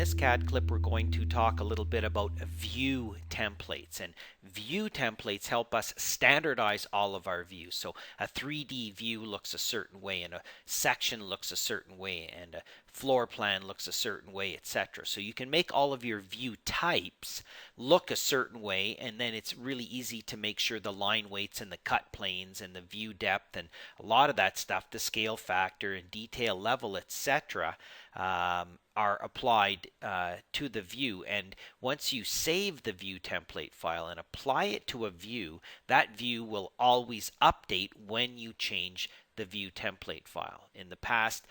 this CAD clip, we're going to talk a little bit about view templates. And view templates help us standardize all of our views. So a 3D view looks a certain way, and a section looks a certain way, and a floor plan looks a certain way, etc. So you can make all of your view types look a certain way, and then it's really easy to make sure the line weights and the cut planes and the view depth and a lot of that stuff, the scale factor and detail level, etc., are applied to the view. And once you save the view template file and apply it to a view, that view will always update when you change the view template file. In the past,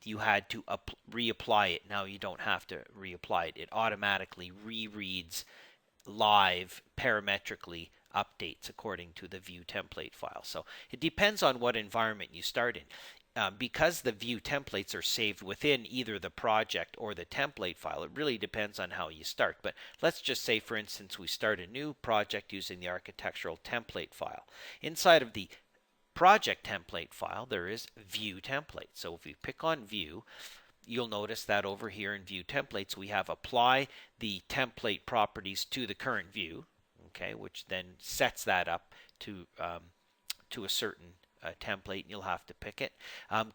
you had to reapply it. Now you don't have to reapply it. It automatically rereads live parametrically updates according to the view template file. So it depends on what environment you start in. Because the view templates are saved within either the project or the template file, it really depends on how you start. But let's just say, for instance, we start a new project using the architectural template file. Inside of the project template file, there is view template. So if we pick on view, you'll notice that over here in view templates, we have apply the template properties to the current view, okay, which then sets that up to a certain template, and you'll have to pick it.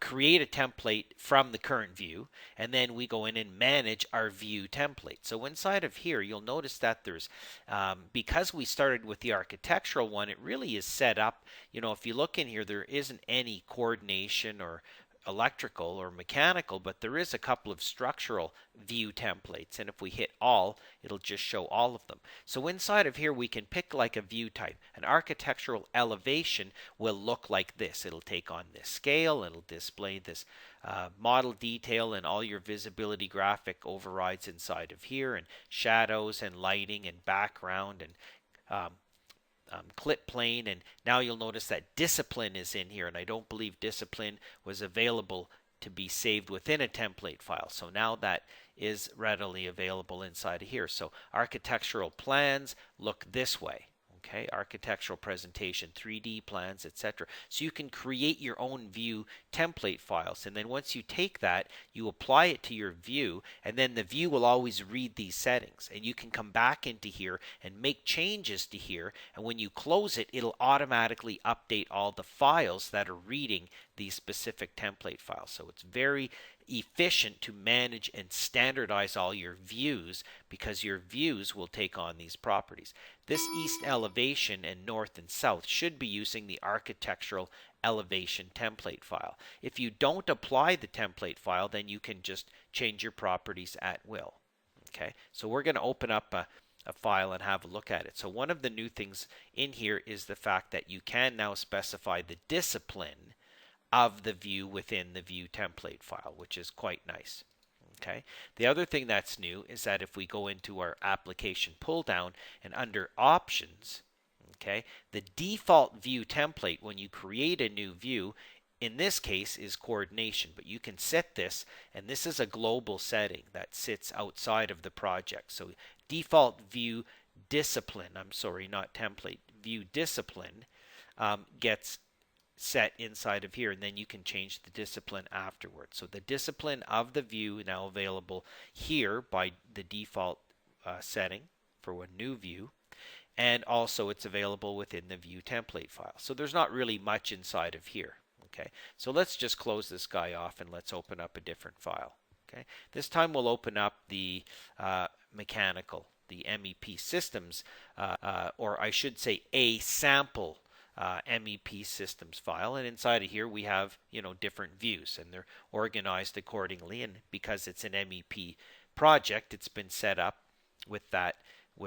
Create a template from the current view, and then we go in and manage our view template. So inside of here, you'll notice that there's, because we started with the architectural one, it really is set up, if you look in here, there isn't any coordination or electrical or mechanical, but there is a couple of structural view templates, and if we hit all, it'll just show all of them. So inside of here, we can pick like a view type. An architectural elevation will look like this. It'll take on this scale, it'll display this model detail, and all your visibility graphic overrides inside of here, and shadows and lighting and background and clip plane. And now you'll notice that discipline is in here, and I don't believe discipline was available to be saved within a template file. So now that is readily available inside of here. So architectural plans look this way. Okay, architectural presentation, 3D plans, etc. So you can create your own view template files, and then once you take that, you apply it to your view, and then the view will always read these settings, and you can come back into here and make changes to here, and when you close it, it'll automatically update all the files that are reading these specific template files. So it's very efficient to manage and standardize all your views, because your views will take on these properties. This east elevation and north and south should be using the architectural elevation template file. If you don't apply the template file, then you can just change your properties at will. Okay, so we're going to open up a file and have a look at it. So one of the new things in here is the fact that you can now specify the discipline of the view within the view template file, which is quite nice. Okay. The other thing that's new is that if we go into our application pull down and under options, okay, the default view template when you create a new view, in this case, is coordination, but you can set this, and this is a global setting that sits outside of the project. So default view discipline, not template, view discipline gets set inside of here, and then you can change the discipline afterwards. So the discipline of the view now available here by the default setting for a new view, and also it's available within the view template file. So there's not really much inside of here. Okay, so let's just close this guy off and let's open up a different file. Okay, this time we'll open up the mechanical, the MEP systems, or I should say a sample MEP systems file, and inside of here we have different views, and they're organized accordingly, and because it's an MEP project, it's been set up with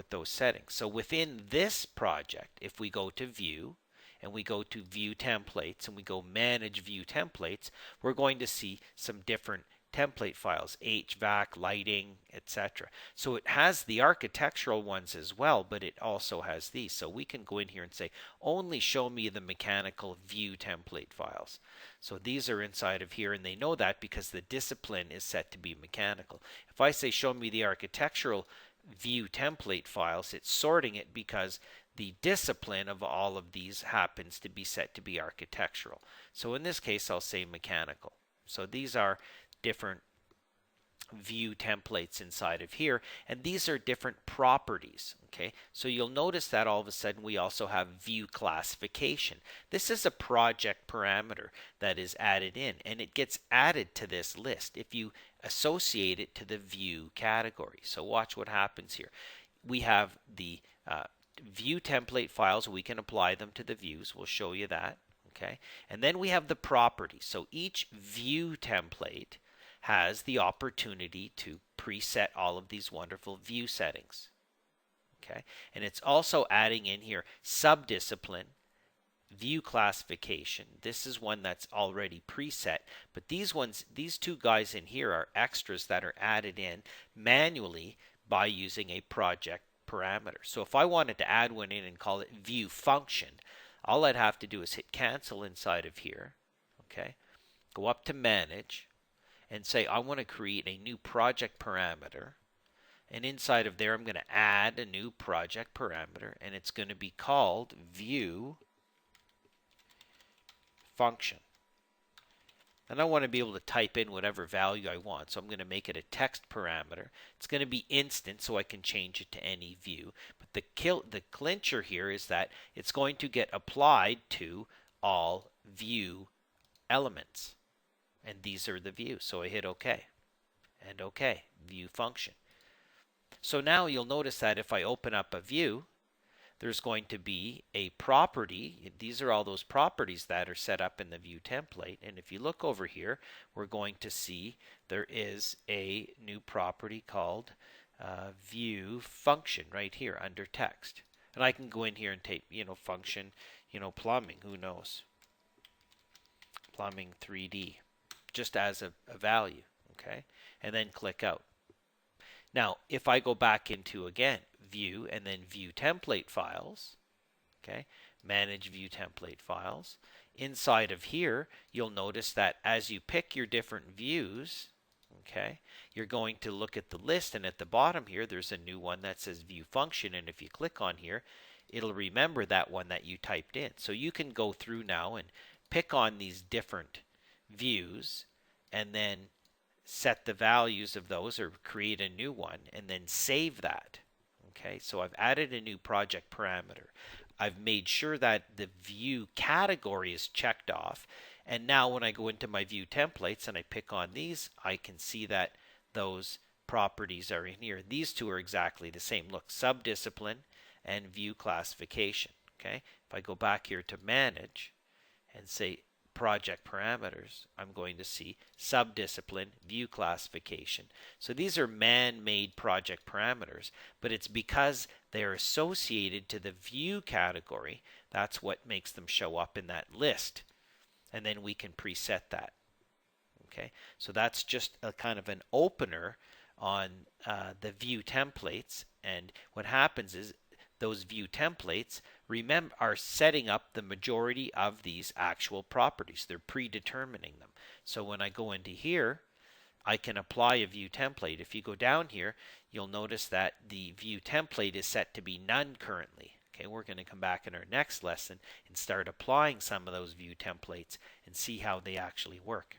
those settings. So within this project, if we go to view and we go to view templates and we go manage view templates, we're going to see some different template files, HVAC, lighting, etc. So it has the architectural ones as well, but it also has these. So we can go in here and say, only show me the mechanical view template files. So these are inside of here, and they know that because the discipline is set to be mechanical. If I say show me the architectural view template files, it's sorting it because the discipline of all of these happens to be set to be architectural. So in this case, I'll say mechanical. So these are different view templates inside of here, and these are different properties. Okay, so you'll notice that all of a sudden we also have view classification. This is a project parameter that is added in, and it gets added to this list if you associate it to the view category. So watch what happens here. We have the view template files. We can apply them to the views. We'll show you that. Okay, and then we have the properties. So each view template has the opportunity to preset all of these wonderful view settings. Okay, and it's also adding in here subdiscipline, view classification. This is one that's already preset, but these two guys in here are extras that are added in manually by using a project parameter. So if I wanted to add one in and call it view function, all I'd have to do is hit cancel inside of here. Okay, go up to manage and say I want to create a new project parameter, and inside of there I'm going to add a new project parameter, and it's going to be called view function. And I want to be able to type in whatever value I want, so I'm going to make it a text parameter. It's going to be instant, so I can change it to any view. But the clincher here is that it's going to get applied to all view elements. And these are the views. So I hit OK. And OK. View function. So now you'll notice that if I open up a view, there's going to be a property. These are all those properties that are set up in the view template. And if you look over here, we're going to see there is a new property called view function right here under text. And I can go in here and type, function, plumbing, who knows? Plumbing 3D, just as a value, okay? And then click out. Now, if I go back into, again, view and then view template files, okay, manage view template files, inside of here, you'll notice that as you pick your different views, okay, you're going to look at the list, and at the bottom here, there's a new one that says view function, and if you click on here, it'll remember that one that you typed in. So you can go through now and pick on these different views and then set the values of those or create a new one and then save that. Okay, so I've added a new project parameter. I've made sure that the view category is checked off, and now when I go into my view templates and I pick on these, I can see that those properties are in here. These two are exactly the same. Look, subdiscipline and view classification. Okay, if I go back here to manage and say project parameters, I'm going to see subdiscipline, view classification. So these are man-made project parameters, but it's because they're associated to the view category. That's what makes them show up in that list. And then we can preset that. Okay, so that's just a kind of an opener on the view templates. And what happens is those view templates, remember, are setting up the majority of these actual properties. They're predetermining them. So when I go into here, I can apply a view template. If you go down here, you'll notice that the view template is set to be none currently. Okay, we're going to come back in our next lesson and start applying some of those view templates and see how they actually work.